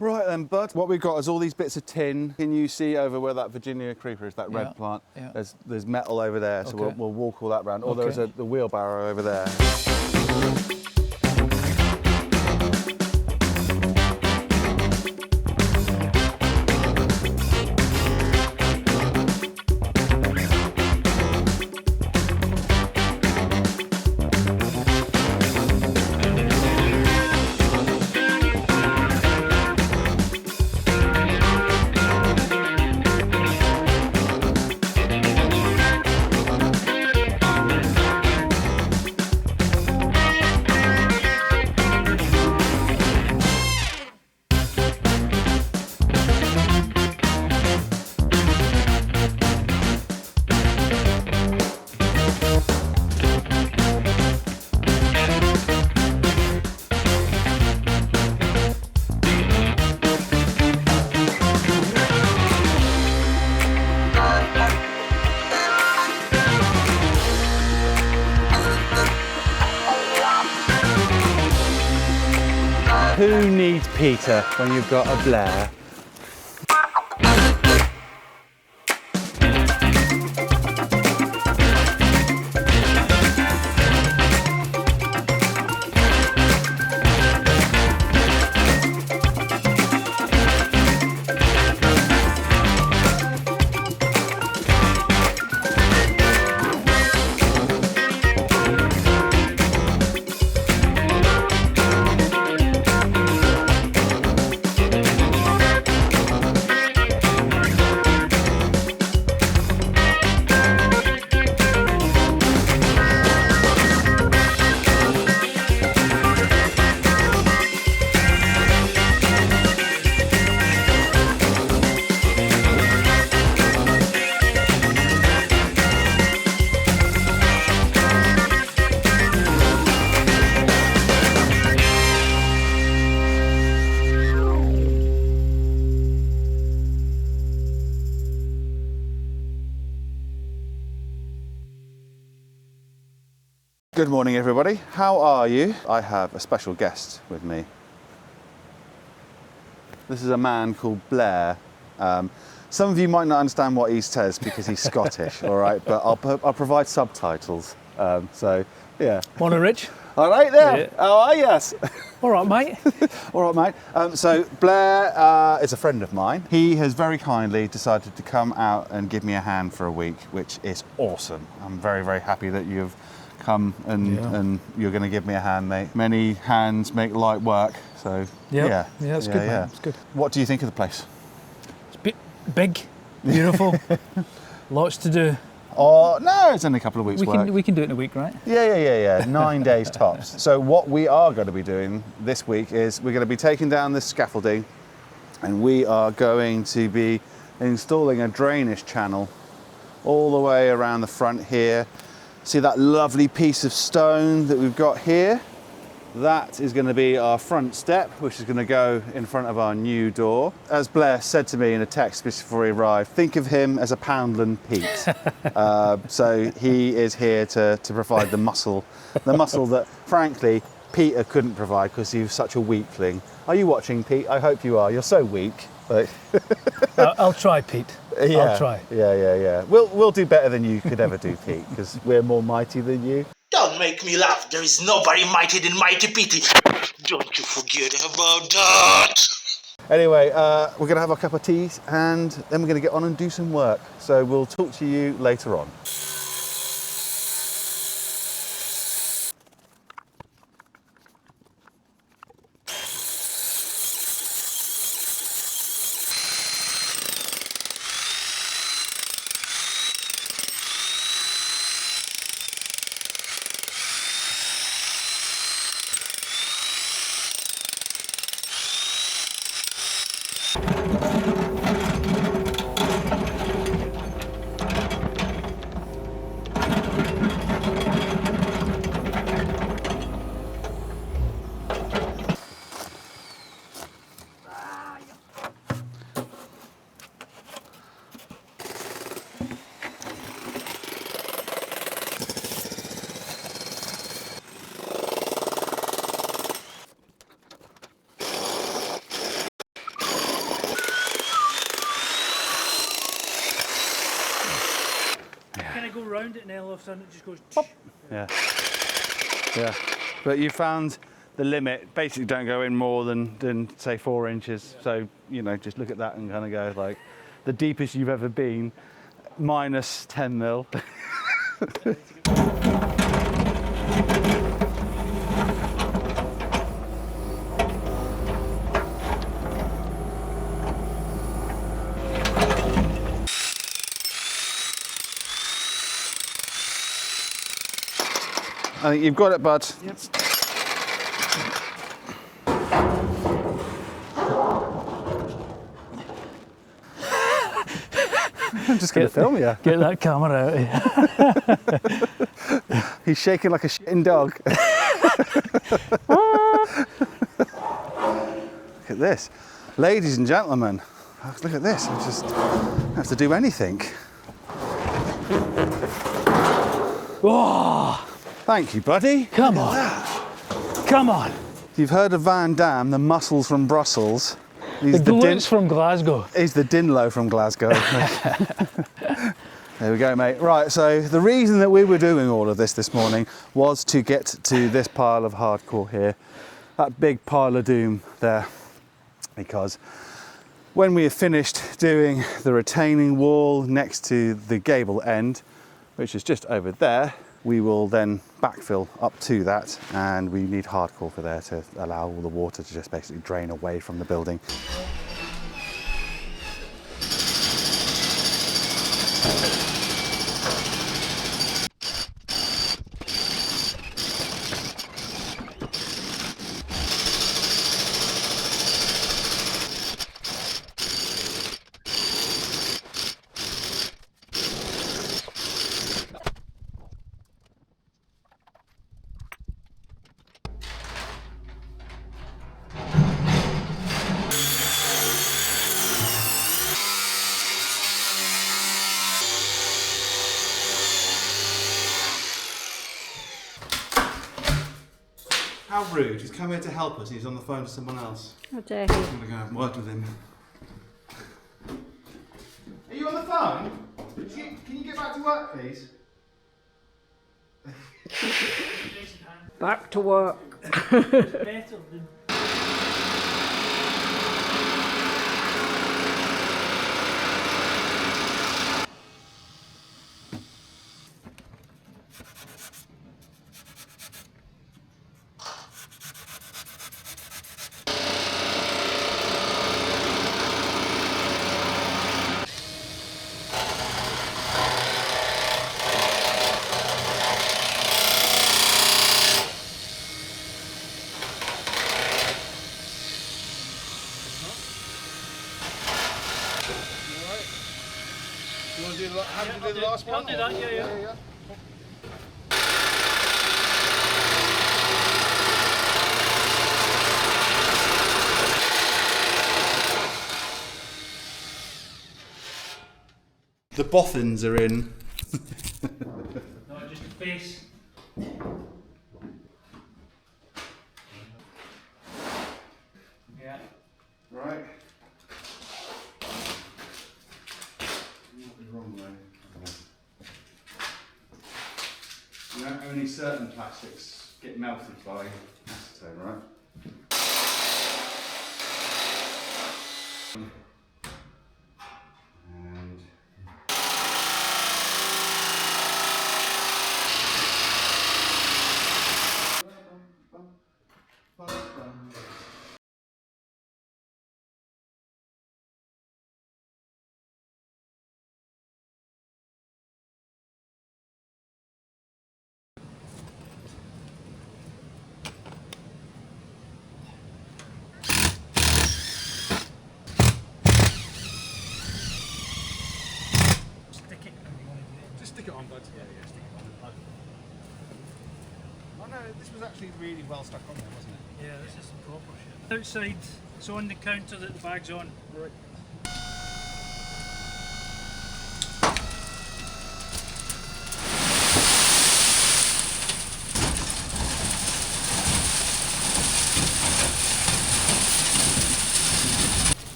Right then, bud. What we've got is all these bits of tin. Can you see over where that Virginia creeper is, that red plant? Yeah. There's metal over there, so Okay. we'll walk all that round. Or there's the wheelbarrow over there. Who needs Peter when you've got a Blair? Good morning, everybody. How are you? I have a special guest with me. This is a man called Blair. Some of you might not understand what he says because he's Scottish, all right? But I'll provide subtitles. So, yeah. Morning, Rich. All right there. Yeah. Oh, yes. All right, mate. All right, mate. So Blair is a friend of mine. He has very kindly decided to come out and give me a hand for a week, which is awesome. I'm very, very happy that you've come and you're going to give me a hand, mate. Many hands make light work. So yeah, it's good, man. It's good. What do you think of the place? It's big, beautiful, lots to do. Oh no, it's only a couple of weeks' work. We can do it in a week, right? Yeah. 9 days tops. So what we are going to be doing this week is we're going to be taking down this scaffolding, and we are going to be installing a drainage channel all the way around the front here. See that lovely piece of stone that we've got here? That is going to be our front step, which is going to go in front of our new door. As Blair said to me in a text before he arrived, think of him as a Poundland Pete. So he is here to provide the muscle that, frankly, Peter couldn't provide because he was such a weakling. Are you watching, Pete? I hope you are. You're so weak. I'll try, Pete. Yeah, I'll try. Yeah. We'll do better than you could ever do, Pete, because we're more mighty than you. Don't make me laugh. There is nobody mighty than Mighty Petey. Don't you forget about that. Anyway, we're going to have our cup of tea and then we're going to get on and do some work. So we'll talk to you later on. around it and then all of a sudden it just goes pop. Yeah. Yeah. But you found the limit. Basically, don't go in more than say 4 inches. Yeah. So, you know, just look at that and kind of go like the deepest you've ever been, minus 10 mil. I think you've got it, bud. Yep. I'm just going to film you. Get that camera out here. He's shaking like a shitting dog. Look at this. Ladies and gentlemen, look at this. I just don't have to do anything. Oh, Thank you, buddy. come on. Come on. You've heard of Van Damme, the muscles from Brussels. The glutes from Glasgow. He's the Dinlo from Glasgow. There we go, mate. Right, so the reason that we were doing all of this morning was to get to this pile of hardcore here, that big pile of doom there, because when we have finished doing the retaining wall next to the gable end, which is just over there, we will then backfill up to that, and we need hardcore for there to allow all the water to just basically drain away from the building. How rude. He's come here to help us. He's on the phone to someone else. How dare he? I'm going to go and work with him. Are you on the phone? Can you get back to work, please? Back to work. Better than You want to do the, how did you do the last one? I'll do that, yeah. The boffins are in. No, just the face. Yeah. Right. What is wrong way? You know, only certain plastics get melted by acetone, right? And Just stick it on, bud. Yeah, stick it on. Oh no, this was actually really well stuck on there, wasn't it? Yeah, this is some proper shit. Outside, it's on the counter that the bag's on. Right.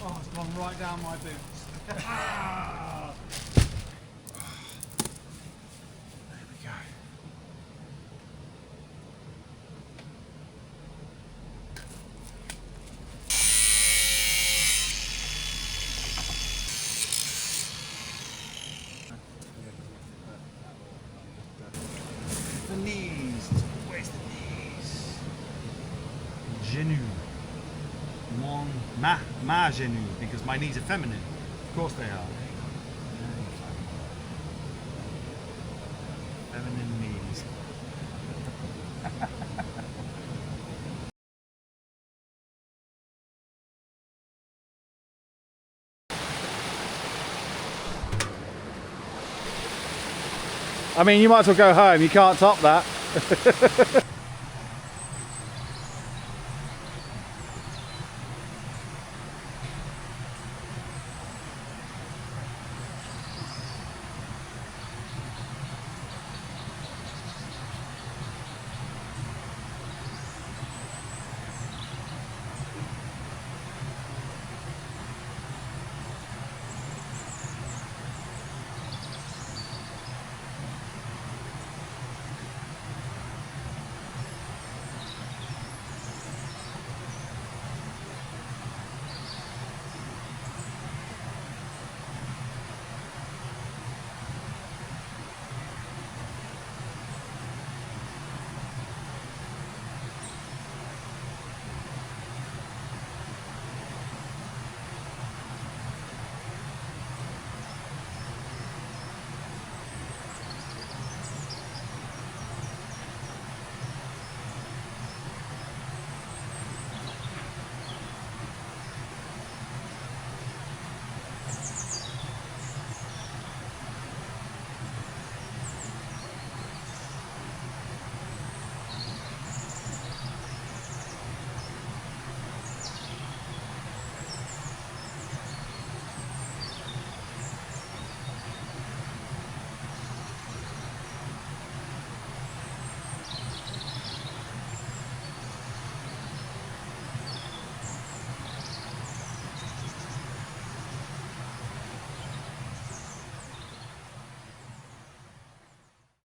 Oh, it's gone right down my boots. Ma genou, because my knees are feminine. Of course they are. Feminine knees. I mean, you might as well go home. You can't top that.